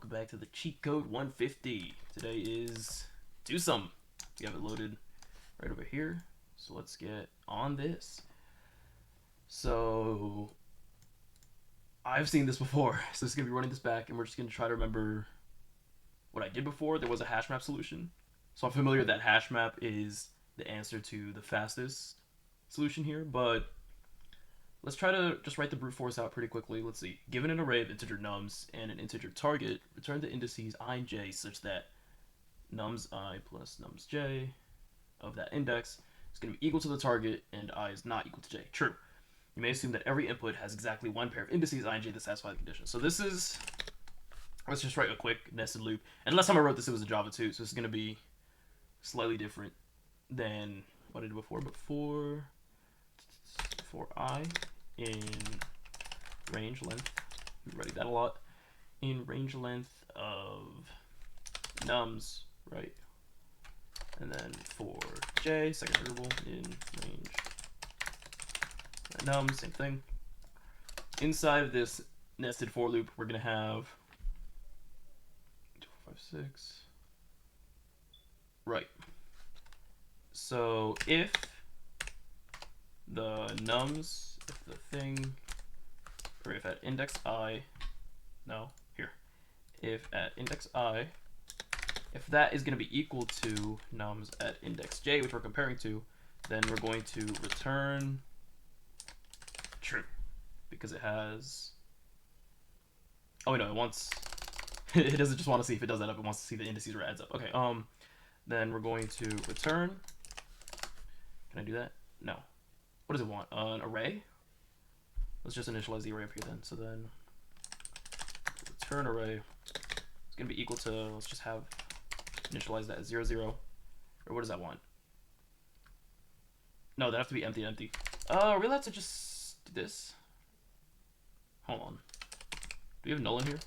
welcome back to the cheat code 150. Today is do some. We have it loaded right over here. So let's get on this. So I've seen this before. So it's gonna be running this back, and we're just gonna try to remember what I did before. There was a hash map solution, so I'm familiar that hash map is the answer to the fastest solution here, but let's try to just write the brute force out pretty quickly. Let's see. Given an array of integer nums and an integer target, return the indices I and j such that nums I plus nums j of that index is going to be equal to the target and I is not equal to j. True. You may assume that every input has exactly one pair of indices I and j that satisfy the condition. So this is, let's just write a quick nested loop. And last time I wrote this, it was a Java 2, so this is going to be slightly different than what I did before. But for I in range length, we're writing that a lot, in range length of nums, right? And then for j, second variable, in range nums, same thing. Inside of this nested for loop, we're going to have 2, 4, 5, 6. Right. So if the nums, if the thing, or if at index I, no, here, if at index I, if that is going to be equal to nums at index j, which we're comparing to, then we're going to return true, because it has, oh wait, no, it wants, it doesn't just want to see if it does that up, it wants to see the indices where it adds up. Okay, then we're going to return, can I do that? No. What does it want? An array? Let's just initialize the array up here then. So then return array is going to be equal to, let's just have initialize that as 0, 0. Or what does that want? No, that have to be empty, empty. Really have to just do this? Hold on. Do we have null in here?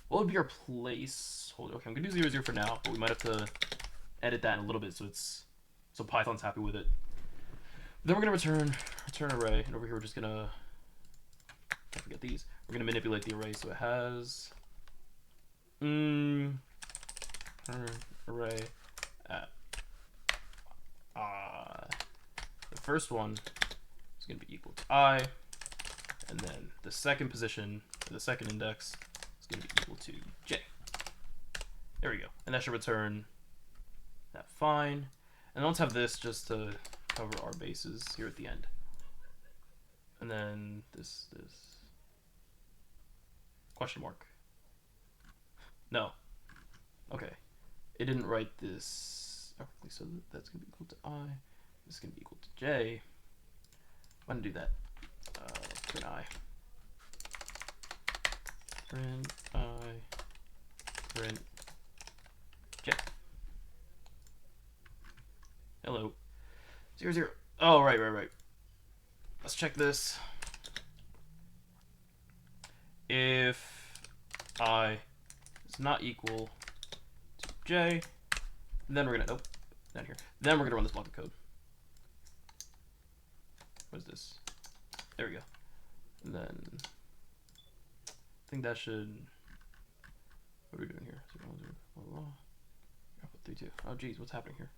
What would be our placeholder? Okay, I'm going to do 0, 0 for now, but we might have to edit that in a little bit so Python's happy with it. Then we're gonna return array, and over here we're just gonna, can't forget these. We're gonna manipulate the array so it has array at the first one is gonna be equal to I, and then the second position for the second index is gonna be equal to j. There we go, and that should return that fine. And let's have this just to cover our bases here at the end. And then this question mark. No. Okay. It didn't write this correctly, so that's gonna be equal to I. This is gonna be equal to j. I'm gonna do that. Print I. Print I. Print j. Hello. 0, 0. Oh, right. Let's check this. If I is not equal to j, then we're gonna, nope, down here. Then we're gonna run this block of code. What is this? There we go. And then I think that should, what are we doing here? 0, 1, 0, blah, blah. 3, 2. Oh, geez, what's happening here?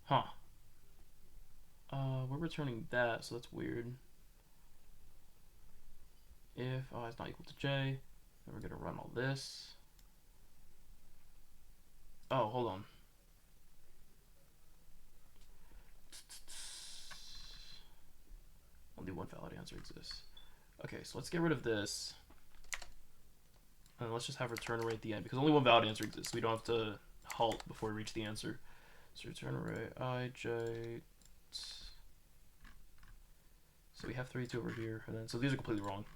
Huh. We're returning that, so that's weird. If I is not equal to j, then we're gonna run all this. Oh, hold on. Only one valid answer exists. Okay, so let's get rid of this. And let's just have return array at the end, because only one valid answer exists. We don't have to halt before we reach the answer. So return array I, j. So we have 3, 2 over here, and then so these are completely wrong.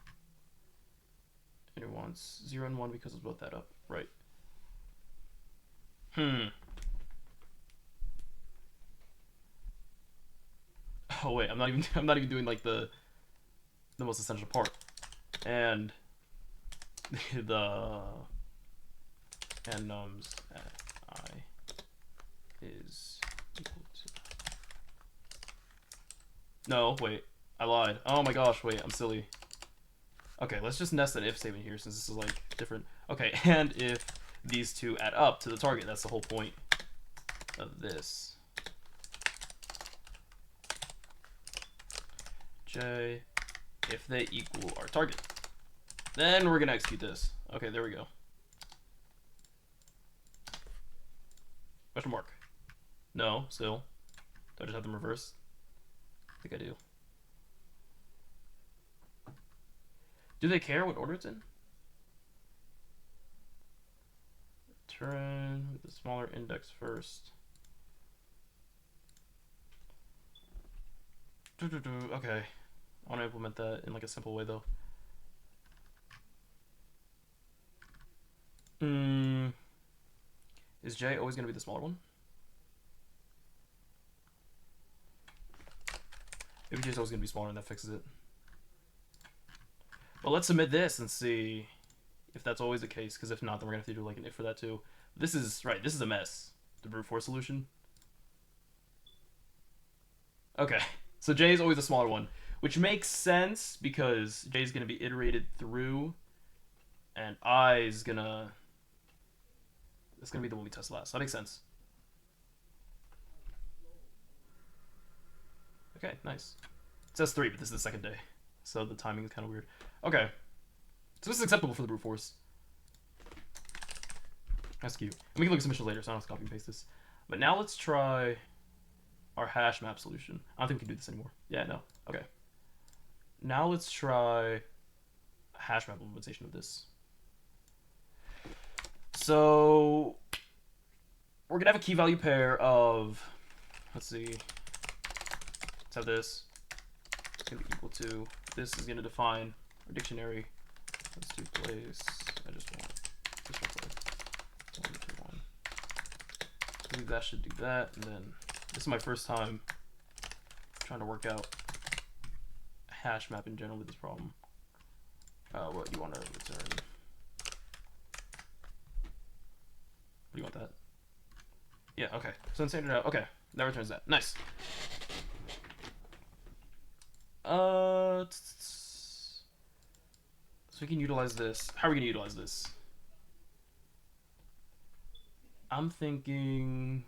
And it wants 0 and 1 because it's both that up, right? Oh wait, I'm not even doing like the most essential part. And the and nums at I is equal to, no, wait, I lied. Oh my gosh, wait, I'm silly. Okay, let's just nest an if statement here since this is like different. Okay, and if these two add up to the target, that's the whole point of this. J, if they equal our target. Then we're gonna execute this. Okay, there we go. Question mark. No, still. Do I just have them reversed? I think I do. Do they care what order it's in? Return with the smaller index first. Okay. I want to implement that in like a simple way though. Is J always going to be the smaller one? Maybe J is always going to be smaller and that fixes it. But let's submit this and see if that's always the case, because if not, then we're going to have to do like an if for that too. This is, right, this is a mess. The brute force solution. Okay, so J is always the smaller one, which makes sense because J is going to be iterated through, and I is going to... It's going to be the one we test last. That makes sense. Okay, nice. It says 3, but this is the second day, so the timing is kind of weird. Okay. So this is acceptable for the brute force. That's cute. And we can look at submissions later, so I don't have to copy and paste this. But now let's try our hash map solution. I don't think we can do this anymore. Yeah, no. Okay. Now let's try a hash map implementation of this. So we're gonna have a key value pair of, let's see, let's have this. It's gonna be equal to, this is gonna define our dictionary. Let's do place. I just want this one play. 1, 2, 1. I think that should do that, and then this is my first time trying to work out a hash map in general with this problem. What do you want to return? What do you want that? Yeah, okay. So then standard out. Okay, that returns that. Nice. So we can utilize this. How are we gonna utilize this? I'm thinking.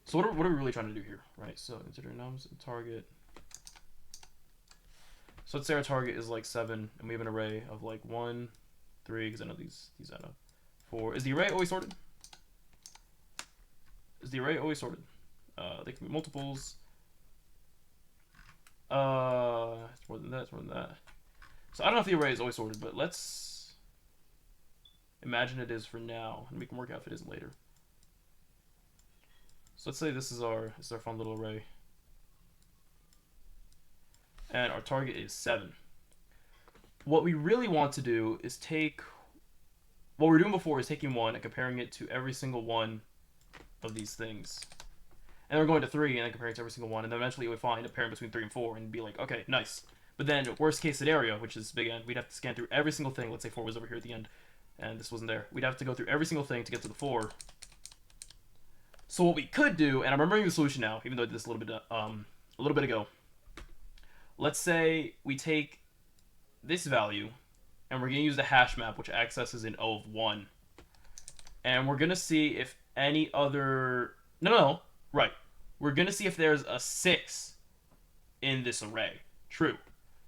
So what are we really trying to do here, right? So consider nums and target. So let's say our target is like 7, and we have an array of like 1, 3, because I know these add up. 4. Is the array always sorted? Is the array always sorted? They can be multiples. It's more than that, it's more than that. So I don't know if the array is always sorted, but let's imagine it is for now, and we can work out if it isn't later. So let's say this is our fun little array. And our target is 7. What we really want to do is take, what we were doing before is taking 1 and comparing it to every single one of these things. And then we're going to 3 and then comparing it to every single one, and then eventually we find a pairing between 3 and 4 and be like, okay, nice. But then worst case scenario, which is big N, we'd have to scan through every single thing. Let's say 4 was over here at the end, and this wasn't there. We'd have to go through every single thing to get to the 4. So what we could do, and I'm remembering the solution now, even though I did this a little bit ago. Let's say we take this value, and we're going to use the hash map, which accesses in O of 1. And we're going to see if any other... No, right. We're going to see if there's a 6 in this array. True.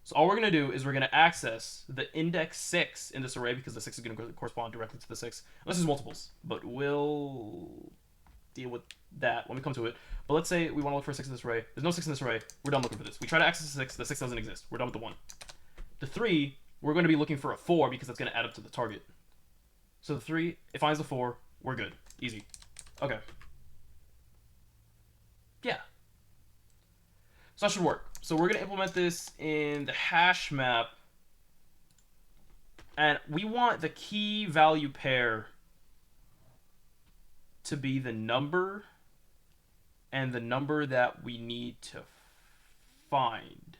So all we're going to do is we're going to access the index 6 in this array, because the 6 is going to correspond directly to the 6. Unless there's multiples, but we'll deal with that when we come to it. But let's say we want to look for a 6 in this array. There's no 6 in this array. We're done looking for this. We try to access the 6 doesn't exist. We're done with the 1. The 3, we're going to be looking for a 4 because that's going to add up to the target. So the 3, it finds the 4. We're good. Easy. Okay. Yeah. So that should work. So we're going to implement this in the hash map. And we want the key value pair to be the number and the number that we need to find.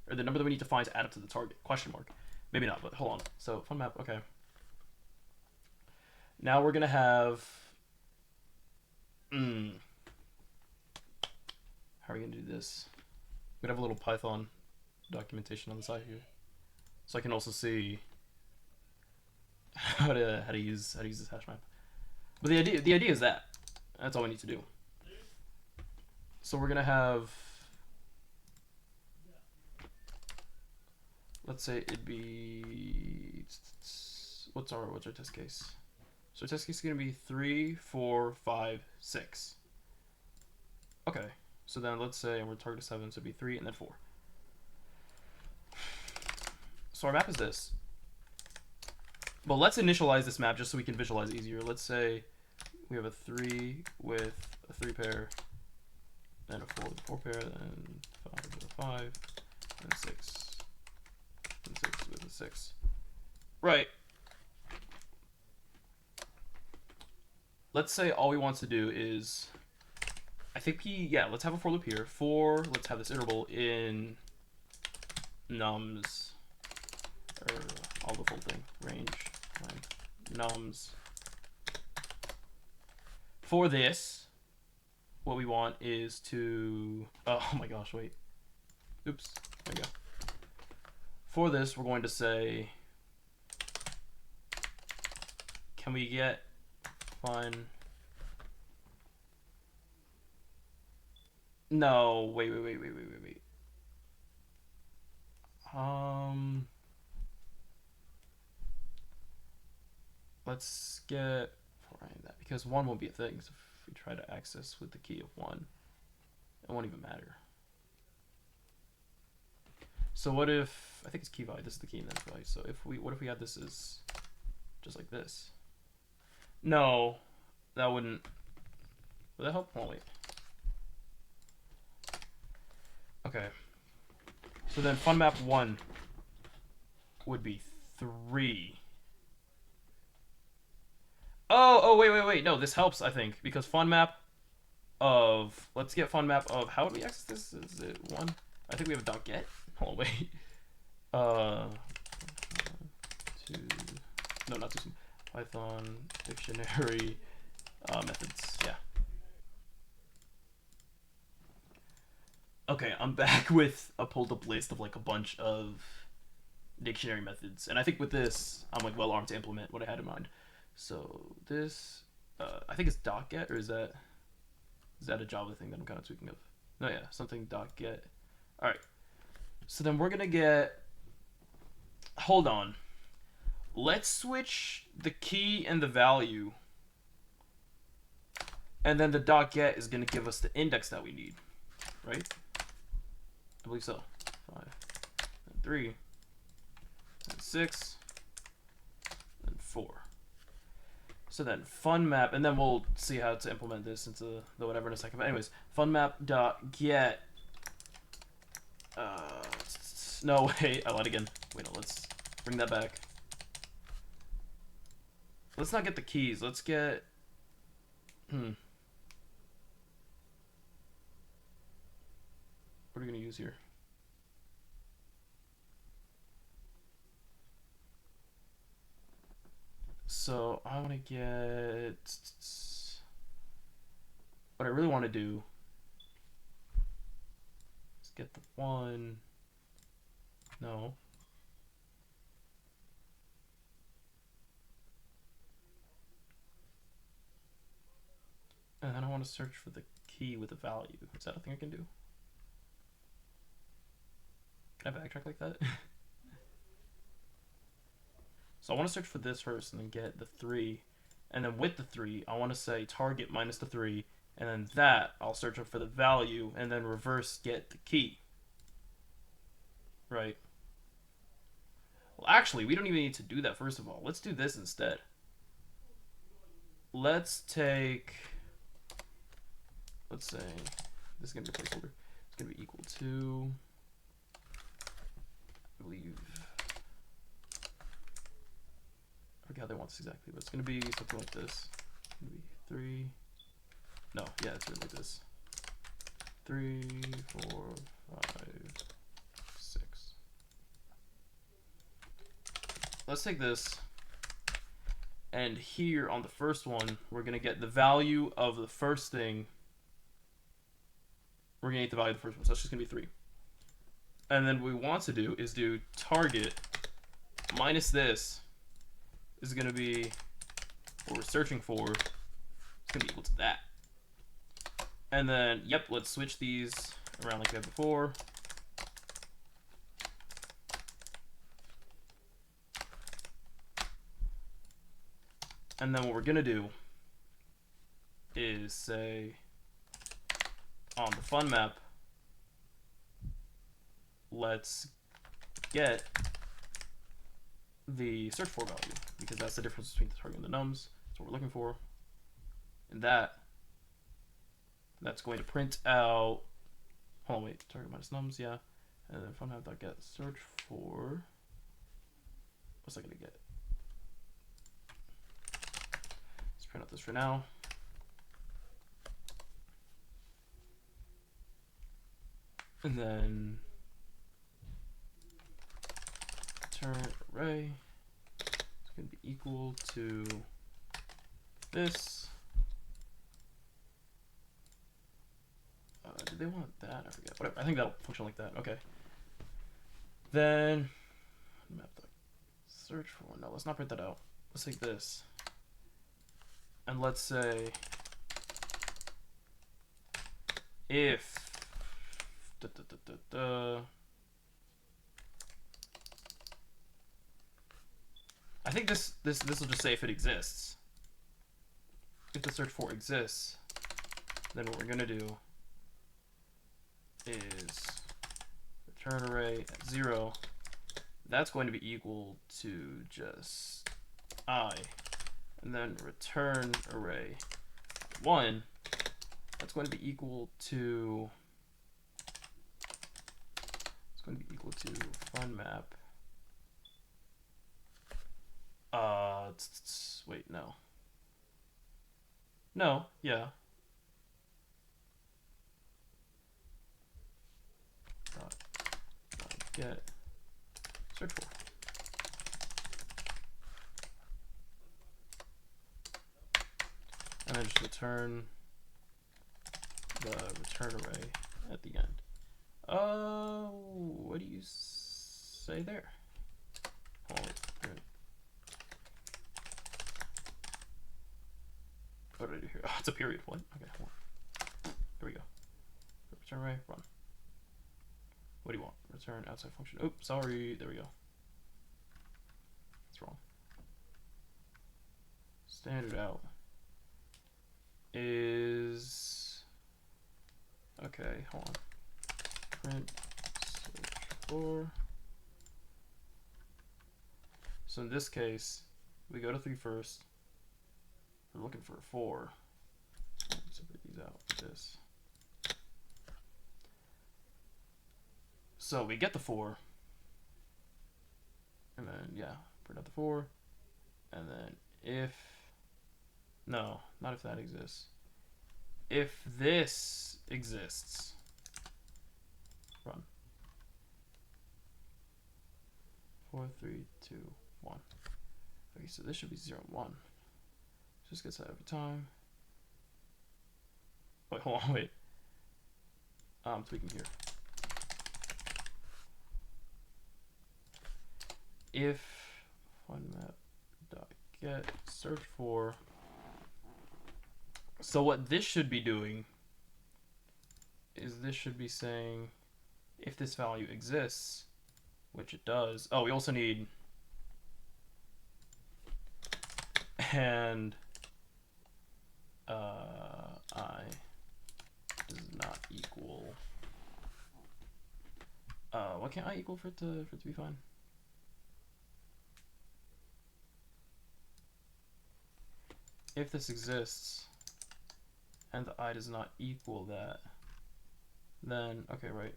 Or the number that we need to find to add up to the target. Question mark. Maybe not, but hold on. So fun map, okay. Now we're going to have... How are we going to do this? We're going to have a little Python documentation on the side here. so I can also see how to use this hash map. But the idea is that that's all we need to do. So we're gonna have, let's say it'd be, what's our test case? So our test case is gonna be 3, 4, 5, 6. Okay, so then let's say we're target 7, so it'd be 3 and then 4. So our map is this. But let's initialize this map just so we can visualize it easier. Let's say we have a 3 with a 3 pair, then a 4 with a 4 pair, then 5 with a 5, and 6 with a 6. Right. Let's say all we want to do is, I think let's have a for loop here. Let's have this interval in nums, or all the full thing, range, nums. For this, what we want is to, oh my gosh, wait. Oops, there we go. For this, we're going to say, can we get fun? No, wait. Let's get that, because 1 won't be a thing. So if we try to access with the key of 1, it won't even matter. So what if, I think it's key value, this is the key and then value. So what if we had this as just like this? No, that wouldn't, would that help? Oh, wait. Okay. So then fun map 1 would be 3. Oh, wait. No, this helps, I think, because fun map of, let's get fun map of, how would we access this? Is it 1? I think we have a dot get. Hold on, wait. 2, no, not 2. Python dictionary methods. Yeah. Okay, I'm back with a pulled up list of like a bunch of dictionary methods, and I think with this, I'm like well armed to implement what I had in mind. So this, I think it's dot get, or is that a Java thing that I'm kind of tweaking of? No, yeah, something dot get. All right. So then we're gonna get. Hold on. Let's switch the key and the value, and then the dot get is gonna give us the index that we need, right? I believe so. 5, and 3, and 6, and 4. So then fun map, and then we'll see how to implement this into the whatever in a second. But anyways, fun map dot get. No, wait, I lied again. Wait, no, let's bring that back. Let's not get the keys. Let's get. What are we gonna use here? So I want to get. What I really want to do is get the 1. No. And then I want to search for the key with the value. Is that a thing I can do? Can I backtrack like that? So I want to search for this first and then get the 3. And then with the 3, I want to say target minus the 3. And then that, I'll search for the value and then reverse get the key. Right. Well, actually, we don't even need to do that first of all. Let's do this instead. Let's take, let's say, this is going to be a placeholder. It's going to be equal to, I believe, I forget how they want this exactly, but it's going to be something like this. It's going to be 3, no, yeah, it's really like this. 3, 4, 5, 6. Let's take this, and here on the first one, we're going to get the value of the first thing. We're going to get the value of the first one, so that's just going to be 3. And then what we want to do is do target minus this is going to be what we're searching for. It's going to be equal to that. And then, yep, let's switch these around like we had before. And then what we're going to do is say on the fun map, let's get the search for value, because that's the difference between the target and the nums. That's what we're looking for. And that's going to print out, hold on, wait, target minus nums, yeah. And then fun map.get search for, what's that going to get? Let's print out this for now. And then return array is going to be equal to this. Did they want that? I forget. Whatever. I think that'll function like that. Okay. Then map the search for. No, let's not print that out. Let's take this. And let's say if I think this will just say if it exists. If the search for exists, then what we're gonna do is return array at 0. That's going to be equal to just I, and then return array 1. That's going to be equal to. It's going to be equal to fun map. Wait, no. No, yeah. Get search for. And then just return the return array at the end. What do you say there? Oh, wait. What did I do here? Oh, it's a period. What? Okay, hold on. Here we go. Return array, run. What do you want? Return outside function. Oops, sorry. There we go. That's wrong. Standard out is. Okay, hold on. Print search for. So in this case, we go to 3 first. We're looking for a 4. Separate these out with this. So we get the 4. And then, yeah, print out the 4. And then if. No, not if that exists. If this exists. Run. 4, 3, 2, 1. Okay, so this should be 0, 1. Just gets that every time. Wait, hold on, wait. I'm tweaking here. If funmap.get search for. So what this should be doing is this should be saying if this value exists, which it does. Oh, we also need and I does not equal. What can I equal for it to be fine? If this exists and the I does not equal that, then okay, right.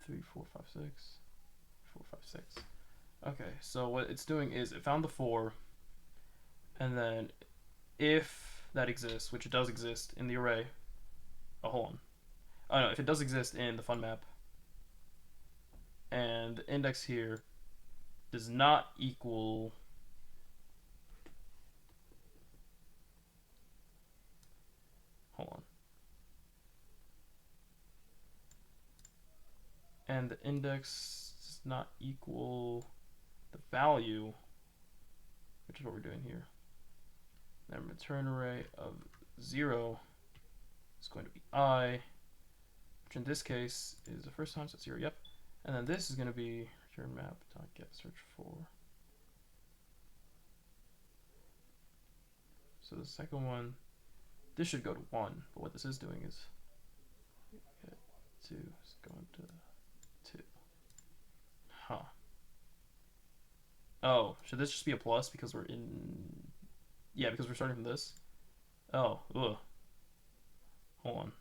Three, 4, 5, 6. 4, 5, 6. Okay, so what it's doing is it found the 4, and then if that exists, which it does exist in the array. Oh, hold on. Oh no, if it does exist in the fun map, and the index here does not equal hold on. And the index does not equal the value, which is what we're doing here. Then return array of 0 is going to be I, which in this case is the first time, so it's 0, yep. And then this is going to be return map.get search for. So the second one, this should go to 1, but what this is doing is get 2 is going to 2. Huh. Oh, should this just be a plus because we're in... Yeah, because we're starting from this. Oh, ugh. Hold on.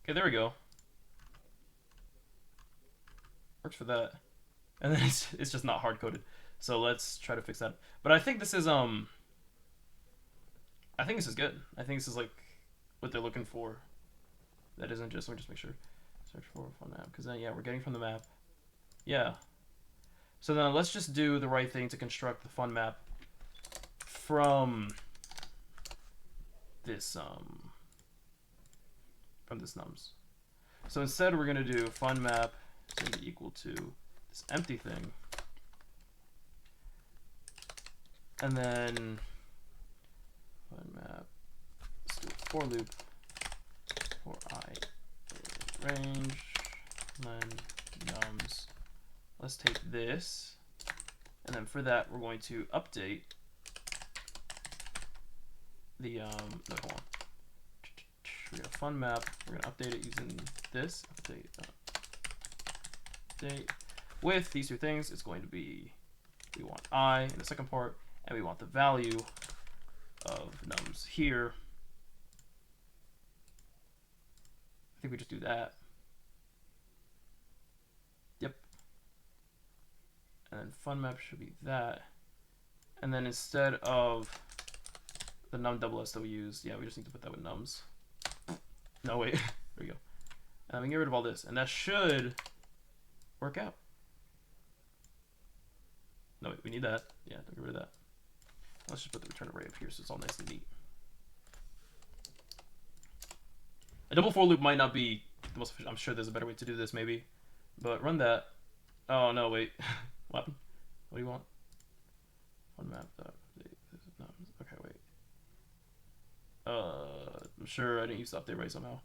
Okay, there we go. Works for that. And then it's just not hard-coded. So let's try to fix that. But I think this is I think this is good. I think this is like what they're looking for. That isn't just, let me just make sure. Search for a fun map. Because then, yeah, we're getting from the map. Yeah. So then let's just do the right thing to construct the fun map from this nums. So instead we're going to do fun map is going to be equal to this empty thing. And then fun map, let's do a for loop for I range len nums. Let's take this, and then for that we're going to update the no, hold on. We got a fun map. We're gonna update it using this update with these two things. It's going to be, we want I in the second part, and we want the value of nums here. I think we just do that. Yep. And then fun map should be that. And then instead of the num double s that we used, yeah, we just need to put that with nums. No, wait. There we go. And we can get rid of all this, and that should work out. No, wait, we need that. Yeah, don't get rid of that. Let's just put the return array up here so it's all nice and neat. A double for loop might not be the most efficient. I'm sure there's a better way to do this, maybe. But run that. Oh, no, wait. What happened? What do you want? Fun map. Okay, wait. I'm sure I didn't use the update right somehow.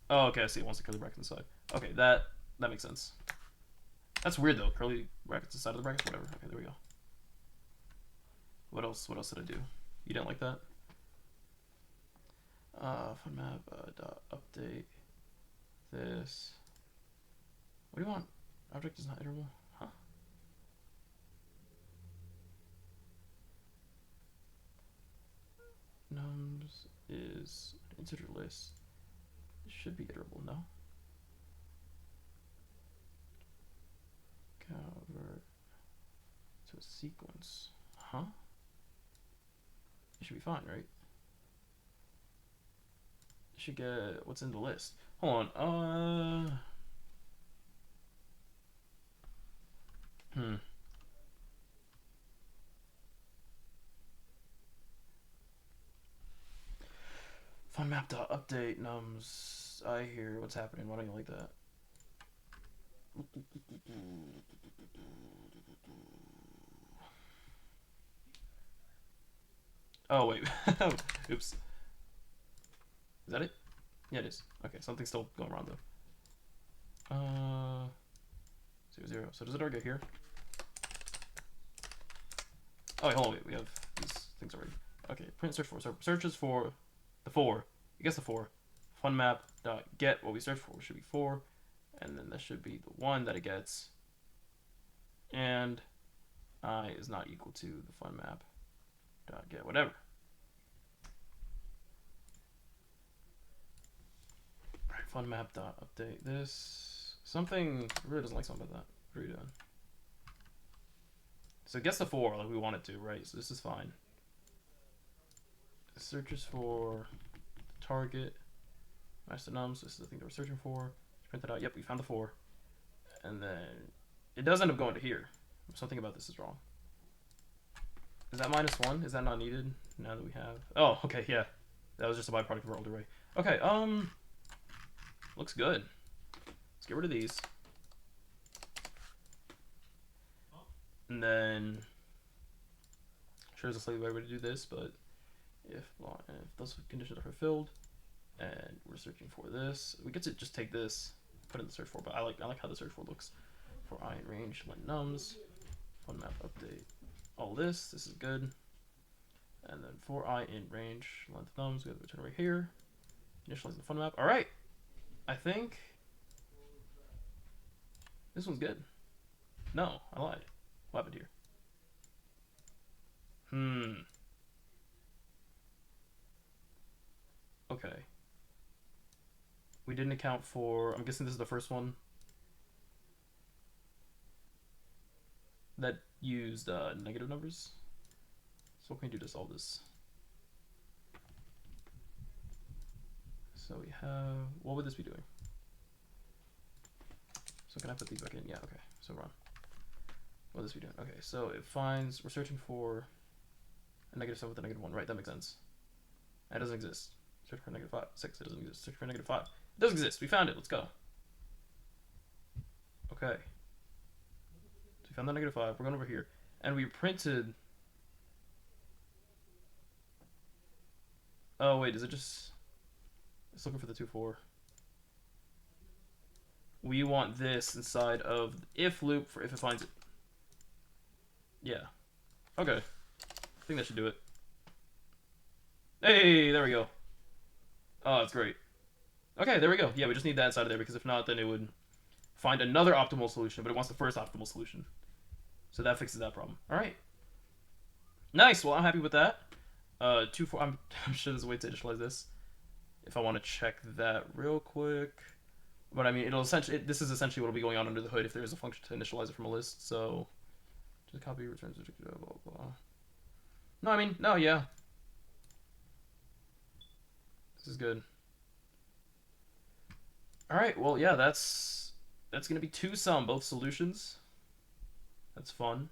Oh, okay, I see. It wants the curly brackets inside. Okay, that makes sense. That's weird though. Curly brackets inside of the brackets. Whatever. Okay, there we go. What else? What else did I do? You didn't like that? Fun map. Dot update. This. What do you want? Object is not iterable. Huh? Nums is an integer list. It should be iterable, no? Convert to a sequence. Huh? It should be fine, right? It should get what's in the list. Hold on. Fun map dot update nums. I hear what's happening. Why don't you like that? Oh wait. Oops. Is that it? Yeah, it is. Okay, something's still going wrong though. 0, 0. So does it already go here? Oh wait, hold on. Wait, we have these things already. Okay, print search for. So searches for the 4. I guess the 4. Fun map dot get what we search for should be 4, and then that should be the 1 that it gets. And I is not equal to the fun map dot get whatever. Right, fun map dot update this. Something really doesn't like something about that. What are you doing? So it gets the 4 like we want it to, right? So this is fine. Searches for target match the nums. This is the thing that we're searching for. Print that out. Yep, we found the 4. And then it does end up going to here. Something about this is wrong. Is that -1? Is that not needed now that we have? Oh, okay, yeah. That was just a byproduct of our older way. Okay, looks good. Let's get rid of these. And then, sure, there's a slightly better way to do this, but if those conditions are fulfilled, and we're searching for this, we get to just take this, put it in the search for. But I like how the search for looks. For I in range, let nums, fun map update. All this is good. And then for I in range, length nums, we have to return right here. Initialize the fun map. All right, I think this one's good. No, I lied. What happened here? Okay. We didn't account for, I'm guessing this is the first one that used negative numbers. So what can we do to solve this? So we have, what would this be doing? So can I put these back in? Yeah, okay, so run. What would this be doing? Okay, so it finds, we're searching for a -7 with a -1, right? That makes sense. That doesn't exist. Search for -5, 6, it doesn't exist. Search for -5. It does exist, we found it, let's go. Okay. So we found the -5, we're going over here. And we printed, oh wait, is it just, it's looking for the 2-4. We want this inside of the if loop for if it finds it. Yeah. Okay. I think that should do it. Hey, there we go. Oh, that's great. Okay, there we go. Yeah, we just need that inside of there, because if not, then it would find another optimal solution, but it wants the first optimal solution. So that fixes that problem. All right. Nice. Well, I'm happy with that. 2-4. I'm sure there's a way to initialize this. If I want to check that real quick. But I mean, it'll essentially, this is essentially what will be going on under the hood if there is a function to initialize it from a list. So just copy returns blah blah blah. No, I mean, no, yeah. This is good. All right, well, yeah, that's gonna be 2 sum, both solutions. That's fun.